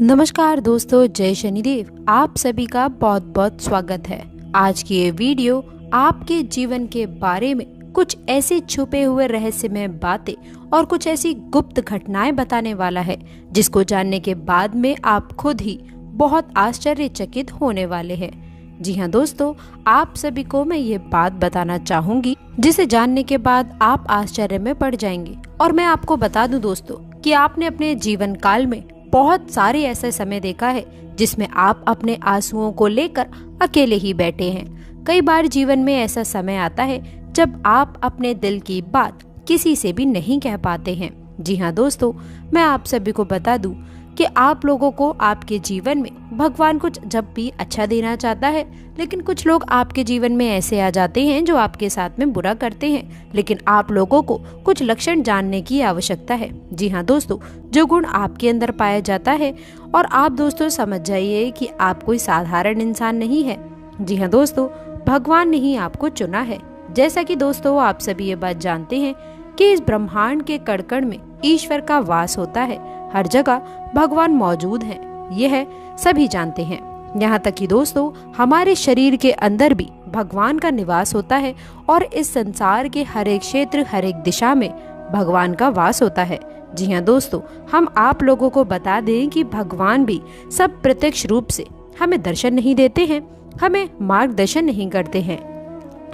नमस्कार दोस्तों, जय शनिदेव। आप सभी का बहुत बहुत स्वागत है। आज की ये वीडियो आपके जीवन के बारे में कुछ ऐसे छुपे हुए रहस्यमय बातें और कुछ ऐसी गुप्त घटनाएं बताने वाला है जिसको जानने के बाद में आप खुद ही बहुत आश्चर्यचकित होने वाले हैं। जी हाँ दोस्तों, आप सभी को मैं ये बात बताना चाहूंगी जिसे जानने के बाद आप आश्चर्य में पड़ जाएंगे। और मैं आपको बता दूं दोस्तों कि आपने अपने जीवन काल में बहुत सारे ऐसे समय देखा है जिसमें आप अपने आंसुओं को लेकर अकेले ही बैठे हैं। कई बार जीवन में ऐसा समय आता है जब आप अपने दिल की बात किसी से भी नहीं कह पाते हैं। जी हाँ दोस्तों, मैं आप सभी को बता दूं कि आप लोगों को आपके जीवन में भगवान कुछ जब भी अच्छा देना चाहता है, लेकिन कुछ लोग आपके जीवन में ऐसे आ जाते हैं जो आपके साथ में बुरा करते हैं। लेकिन आप लोगों को कुछ लक्षण जानने की आवश्यकता है। जी हाँ दोस्तों, जो गुण आपके अंदर पाया जाता है, और आप दोस्तों समझ जाइए कि आप कोई साधारण इंसान नहीं है। जी हाँ दोस्तों, भगवान ने ही आपको चुना है। जैसा कि दोस्तों आप सभी ये बात जानते हैं कि इस ब्रह्मांड के कण-कण में ईश्वर का वास होता है। हर जगह भगवान मौजूद है, यह सभी जानते हैं। यहाँ तक कि दोस्तों हमारे शरीर के अंदर भी भगवान का निवास होता है और इस संसार के हर एक क्षेत्र, हर एक दिशा में भगवान का वास होता है। जी हाँ दोस्तों, हम आप लोगों को बता दें कि भगवान भी सब प्रत्यक्ष रूप से हमें दर्शन नहीं देते हैं, हमें मार्गदर्शन नहीं करते हैं,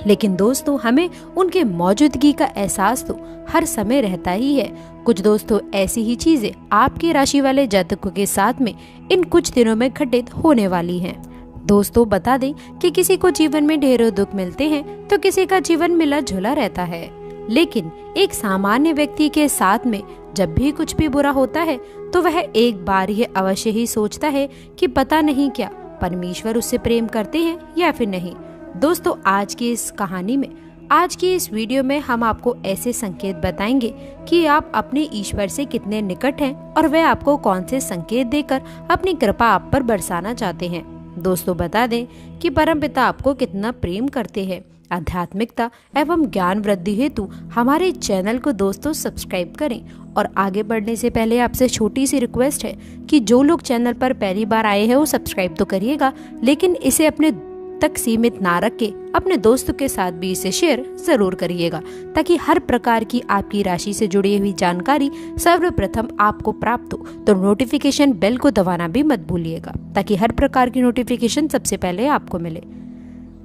लेकिन दोस्तों हमें उनके मौजूदगी का एहसास तो हर समय रहता ही है। कुछ दोस्तों ऐसी ही चीजें आपकी राशि वाले जातकों के साथ में इन कुछ दिनों में घटित होने वाली हैं। दोस्तों बता दें कि किसी को जीवन में ढेरों दुख मिलते हैं तो किसी का जीवन मिला जुला रहता है, लेकिन एक सामान्य व्यक्ति के साथ में जब भी कुछ भी बुरा होता है तो वह एक बार ये अवश्य ही सोचता है कि पता नहीं क्या परमेश्वर उससे प्रेम करते हैं या फिर नहीं। दोस्तों आज की इस कहानी में, आज की इस वीडियो में हम आपको ऐसे संकेत बताएंगे कि आप अपने ईश्वर से कितने निकट हैं और वह आपको कौन से संकेत देकर अपनी कृपा आप पर बरसाना चाहते हैं। दोस्तों बता दें कि परमपिता आपको कितना प्रेम करते हैं। आध्यात्मिकता एवं ज्ञान वृद्धि हेतु हमारे चैनल को दोस्तों सब्सक्राइब करें। और आगे बढ़ने से पहले आपसे छोटी सी रिक्वेस्ट है कि जो लोग चैनल पर पहली बार आए हैं वो सब्सक्राइब तो करिएगा, लेकिन इसे अपने तक सीमित ना रख के अपने दोस्तों के साथ भी इसे शेयर जरूर करिएगा, ताकि हर प्रकार की आपकी राशि से जुड़ी हुई जानकारी सर्वप्रथम आपको प्राप्त हो। तो नोटिफिकेशन बेल को दबाना भी मत भूलिएगा, ताकि हर प्रकार की नोटिफिकेशन सबसे पहले आपको मिले।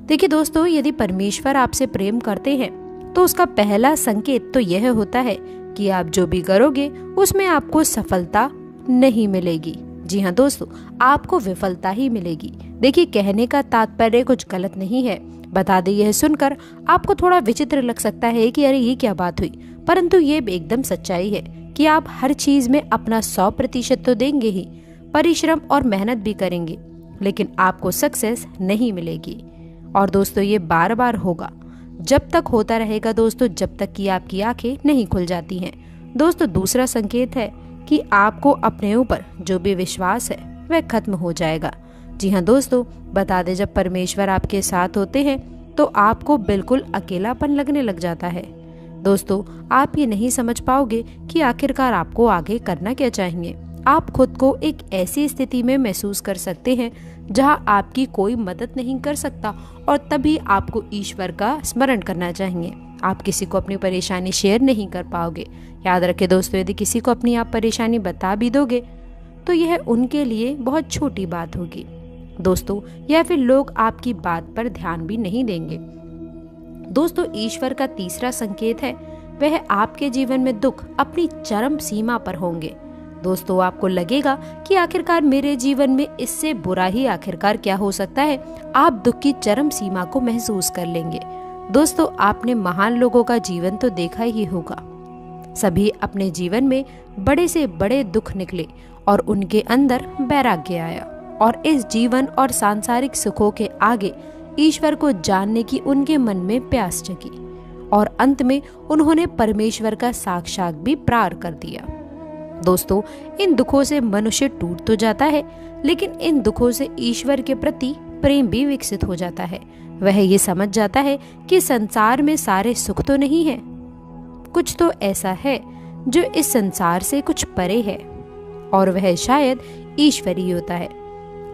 देखिए दोस्तों, यदि परमेश्वर आपसे प्रेम करते हैं तो उसका पहला संकेत तो यह होता है कि आप जो भी करोगे उसमें आपको सफलता नहीं मिलेगी। जी हाँ दोस्तों, आपको विफलता ही मिलेगी। देखिए कहने का तात्पर्य कुछ गलत नहीं है। बता दें यह सुनकर आपको थोड़ा विचित्र लग सकता है कि अरे ये क्या बात हुई, परंतु ये एकदम सच्चाई है कि आप हर चीज में अपना 100% तो देंगे ही, परिश्रम और मेहनत भी करेंगे, लेकिन आपको सक्सेस नहीं मिलेगी। और दोस्तों ये बार बार होगा, जब तक होता रहेगा दोस्तों, जब तक कि आपकी आंखें नहीं खुल जाती हैं। दोस्तों दूसरा संकेत है कि आपको अपने ऊपर जो भी विश्वास है वह खत्म हो जाएगा। जी हाँ दोस्तों, बता दें जब परमेश्वर आपके साथ होते हैं तो आपको बिल्कुल अकेलापन लगने लग जाता है। दोस्तों आप ये नहीं समझ पाओगे कि आखिरकार आपको आगे करना क्या चाहिए। आप खुद को एक ऐसी स्थिति में महसूस कर सकते हैं जहां आपकी कोई मदद नहीं कर सकता, और तभी आपको ईश्वर का स्मरण करना चाहिए। आप किसी को अपनी परेशानी शेयर नहीं कर पाओगे। याद रखें दोस्तों, यदि किसी को अपनी आप परेशानी बता भी दोगे तो यह उनके लिए बहुत छोटी बात होगी दोस्तों, या फिर लोग आपकी बात पर ध्यान भी नहीं देंगे। दोस्तों ईश्वर का तीसरा संकेत है वह आपके जीवन में दुख अपनी चरम सीमा पर होंगे। दोस्तों आपको लगेगा कि आखिरकार मेरे जीवन में इससे बुरा ही आखिरकार क्या हो सकता है। आप दुख की चरम सीमा को महसूस कर लेंगे। दोस्तों आपने महान लोगों का जीवन तो देखा ही होगा। सभी अपने जीवन में बड़े से बड़े दुख निकले और उनके अंदर वैराग्य आया, और इस जीवन और सांसारिक सुखों के आगे ईश्वर को जानने की उनके मन में प्यास जगी, और अंत में उन्होंने परमेश्वर का साक्षात भी प्रार कर दिया। दोस्तों इन दुखों से मनुष्य टूट तो जाता है, लेकिन इन दुखों से ईश्वर के प्रति प्रेम भी विकसित हो जाता है। वह ये समझ जाता है कि संसार में सारे सुख तो नहीं है, कुछ तो ऐसा है जो इस संसार से कुछ परे है, और वह शायद ईश्वर ही होता है।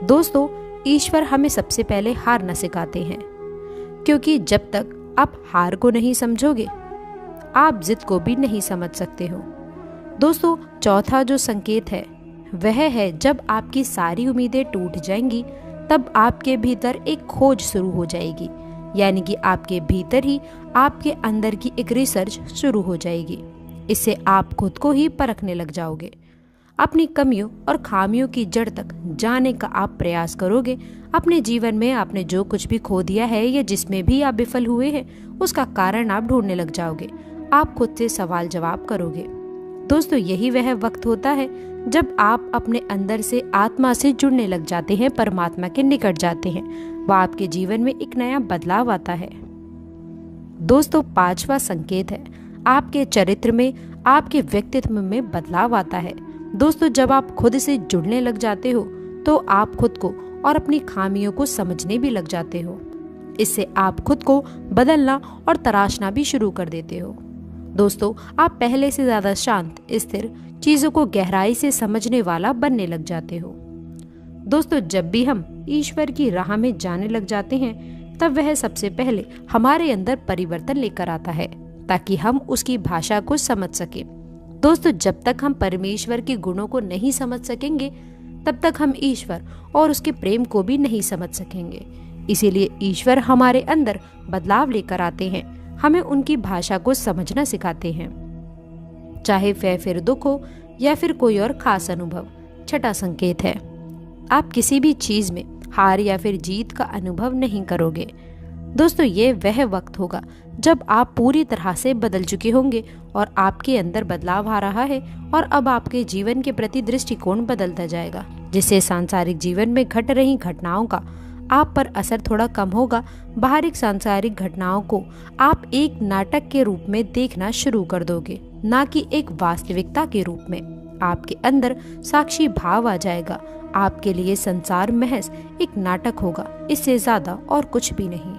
दोस्तों, ईश्वर हमें सबसे पहले हारना सिखाते हैं, क्योंकि जब तक आप हार को नहीं समझोगे आप जिद को भी नहीं समझ सकते हो। दोस्तों, चौथा जो संकेत है वह है जब आपकी सारी उम्मीदें टूट जाएंगी तब आपके भीतर एक खोज शुरू हो जाएगी, यानी कि आपके भीतर ही आपके अंदर की एक रिसर्च शुरू हो जाएगी। इससे आप खुद को ही परखने लग जाओगे। अपनी कमियों और खामियों की जड़ तक जाने का आप प्रयास करोगे। अपने जीवन में आपने जो कुछ भी खो दिया है या जिसमें भी आप विफल हुए हैं उसका कारण आप ढूंढने लग जाओगे। आप खुद से सवाल जवाब करोगे। दोस्तों, यही वह वक्त होता है जब आप अपने अंदर से आत्मा से जुड़ने लग जाते हैं, परमात्मा के निकट जाते हैं। वह आपके जीवन में एक नया बदलाव आता है। दोस्तों, पांचवा संकेत है आपके चरित्र में, आपके व्यक्तित्व में बदलाव आता है। दोस्तों, जब आप खुद से जुड़ने लग जाते हो तो आप खुद को और अपनी खामियों को समझने भी लग जाते हो। इससे आप खुद को बदलना और तराशना भी शुरू कर देते हो। दोस्तों, आप पहले से ज्यादा शांत, स्थिर, चीजों को गहराई से समझने वाला बनने लग जाते हो। दोस्तों, जब भी हम ईश्वर की राह में जाने लग जाते हैं तब वह सबसे पहले हमारे अंदर परिवर्तन लेकर आता है ताकि हम उसकी भाषा को समझ सके। दोस्तों, जब तक हम परमेश्वर के गुणों को नहीं समझ सकेंगे तब तक हम ईश्वर और उसके प्रेम को भी नहीं समझ सकेंगे। इसीलिए ईश्वर हमारे अंदर बदलाव लेकर आते हैं, हमें उनकी भाषा को समझना सिखाते हैं, चाहे वह फिर दुख हो या फिर कोई और खास अनुभव। छठा संकेत है आप किसी भी चीज में हार या फिर जीत का अनुभव नहीं करोगे। दोस्तों, ये वह वक्त होगा जब आप पूरी तरह से बदल चुके होंगे और आपके अंदर बदलाव आ रहा है और अब आपके जीवन के प्रति दृष्टिकोण बदलता जाएगा, जिससे सांसारिक जीवन में घट रही घटनाओं का आप पर असर थोड़ा कम होगा। बाहरी सांसारिक घटनाओं को आप एक नाटक के रूप में देखना शुरू कर दोगे, ना कि एक वास्तविकता के रूप में। आपके अंदर साक्षी भाव आ जाएगा। आपके लिए संसार महज एक नाटक होगा, इससे ज्यादा और कुछ भी नहीं।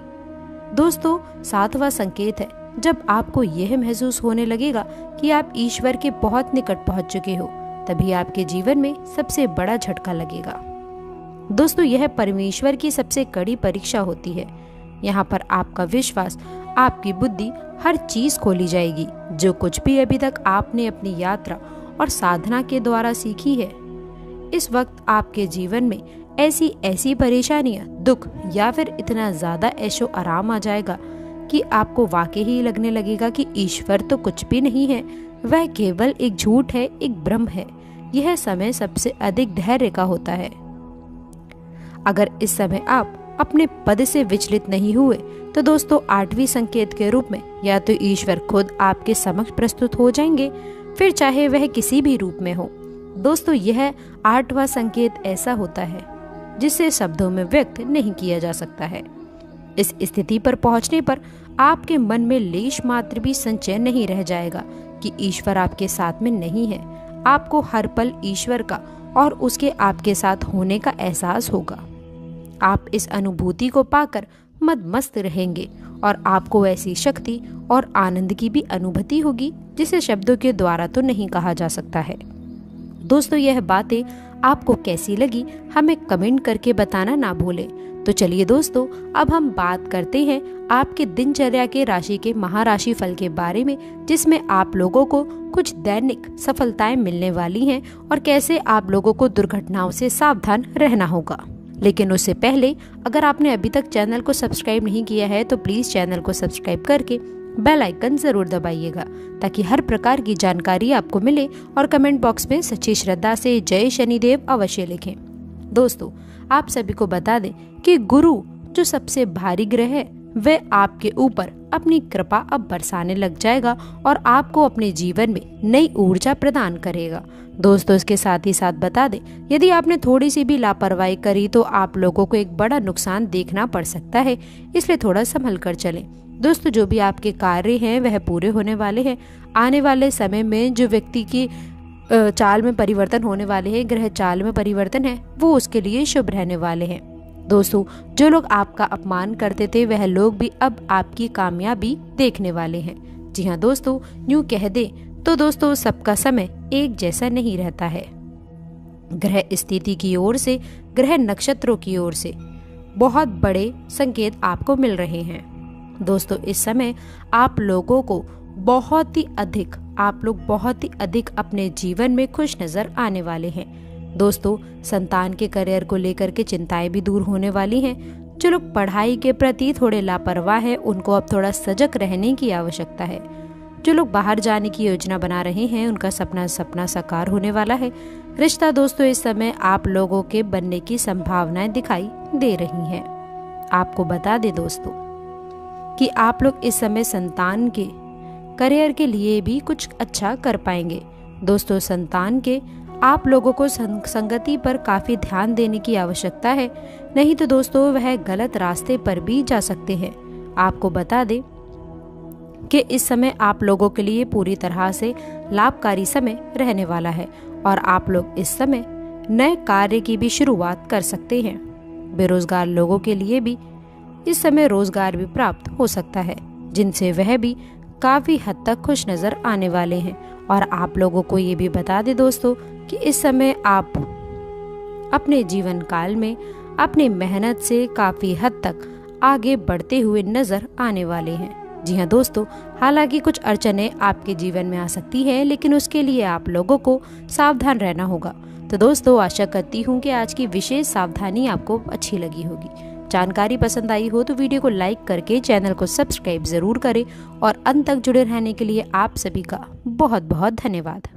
दोस्तों, सातवां संकेत है जब आपको यह महसूस होने लगेगा कि आप ईश्वर के बहुत निकट पहुंच चुके हो, तभी आपके जीवन में सबसे बड़ा झटका लगेगा। दोस्तों, यह परमेश्वर की सबसे कड़ी परीक्षा होती है। यहाँ पर आपका विश्वास, आपकी बुद्धि, हर चीज खोली जाएगी। जो कुछ भी अभी तक आपने अपनी यात्रा और साधना के द्वारा सीखी है, इस वक्त आपके जीवन में ऐसी परेशानियां, दुख या फिर इतना ज्यादा ऐशो आराम आ जाएगा कि आपको वाकई ही लगने लगेगा कि ईश्वर तो कुछ भी नहीं है, वह केवल एक झूठ है, एक भ्रम है। यह समय सबसे अधिक धैर्य का होता है। अगर इस समय आप अपने पद से विचलित नहीं हुए तो दोस्तों, आठवीं संकेत के रूप में या तो ईश्वर खुद आपके समक्ष प्रस्तुत हो जाएंगे, फिर चाहे वह किसी भी रूप में हो। दोस्तों, यह आठवां संकेत ऐसा होता है जिसे शब्दों में व्यक्त नहीं किया जा सकता है। इस स्थिति पर पहुंचने पर आपके मन में लेश मात्र भी संचय नहीं रह जाएगा कि ईश्वर आपके साथ में नहीं है। आपको हर पल ईश्वर का और उसके आपके साथ होने का एहसास होगा। आप इस अनुभूति को पाकर मदमस्त रहेंगे और आपको ऐसी शक्ति और आनंद की भी अनुभूति होगी जिसे शब्दों के द्वारा तो नहीं कहा जा सकता है। दोस्तों, यह बातें आपको कैसी लगी हमें कमेंट करके बताना ना भूलें। तो चलिए दोस्तों, अब हम बात करते हैं आपके दिनचर्या के राशि के महाराशि फल के बारे में, जिसमें आप लोगों को कुछ दैनिक सफलताएं मिलने वाली हैं और कैसे आप लोगों को दुर्घटनाओं से सावधान रहना होगा। लेकिन उससे पहले अगर आपने अभी तक चैनल को सब्सक्राइब नहीं किया है तो प्लीज चैनल को सब्सक्राइब करके बेल आइकन जरूर दबाइएगा, ताकि हर प्रकार की जानकारी आपको मिले। और कमेंट बॉक्स में सच्ची श्रद्धा से जय शनिदेव अवश्य लिखें। दोस्तों, आप सभी को बता दें कि गुरु जो सबसे भारी ग्रह है वह आपके ऊपर अपनी कृपा अब बरसाने लग जाएगा और आपको अपने जीवन में नई ऊर्जा प्रदान करेगा। दोस्तों, इसके साथ ही साथ बता दें, यदि आपने थोड़ी सी भी लापरवाही करी तो आप लोगों को एक बड़ा नुकसान देखना पड़ सकता है, इसलिए थोड़ा संभल कर चलें। दोस्तों, जो भी आपके कार्य हैं वह पूरे होने वाले हैं। आने वाले समय में जो व्यक्ति की चाल में परिवर्तन होने वाले हैं, ग्रह चाल में परिवर्तन है, वो उसके लिए शुभ रहने वाले हैं। दोस्तों, जो लोग आपका अपमान करते थे वह लोग भी अब आपकी कामयाबी देखने वाले हैं। जी हाँ दोस्तों, यूं कह दें तो दोस्तों, सबका समय एक जैसा नहीं रहता है। ग्रह स्थिति की ओर से, ग्रह नक्षत्रों की ओर से बहुत बड़े संकेत आपको मिल रहे हैं। दोस्तों इस समय आप लोग बहुत ही अधिक अपने जीवन में खुश नजर आने वाले हैं। दोस्तों संतान के करियर को लेकर के चिंताएं भी दूर होने वाली हैं। जो लोग पढ़ाई के प्रति थोड़े लापरवाह हैं, उनको अब थोड़ा सजग रहने की आवश्यकता है। जो लोग बाहर जाने की योजना बना रहे हैं, उनका सपना साकार होने वाला है। रिश्ता दोस्तों इस समय आप लोगों के बनने की संभावनाएं दिखाई दे रही हैं। आपको बता दें दोस्तों कि आप लोग इस समय संतान के करियर के लिए भी कुछ अच्छा कर पाएंगे। दोस्तों संतान के आप लोगों को संगति पर काफी ध्यान देने की आवश्यकता है, नहीं तो दोस्तों वह गलत रास्ते पर भी जा सकते हैं। आपको बता दें कि इस समय आप लोगों के लिए पूरी तरह से लाभकारी समय रहने वाला है और आप लोग इस समय नए कार्य की भी शुरुआत कर सकते हैं। बेरोजगार लोगों के लिए भी इस समय रोजगार भी प्राप्त हो सकता है, जिनसे वह भी काफी हद तक खुश नजर आने वाले हैं। और आप लोगों को ये भी बता दें दोस्तों कि इस समय आप अपने जीवन काल में अपनी मेहनत से काफी हद तक आगे बढ़ते हुए नजर आने वाले हैं। जी हाँ दोस्तों, हालांकि कुछ अड़चनें आपके जीवन में आ सकती हैं, लेकिन उसके लिए आप लोगों को सावधान रहना होगा। तो दोस्तों आशा करती हूँ कि आज की विशेष सावधानी आपको अच्छी लगी होगी। जानकारी पसंद आई हो तो वीडियो को लाइक करके चैनल को सब्सक्राइब जरूर करें और अंत तक जुड़े रहने के लिए आप सभी का बहुत बहुत धन्यवाद।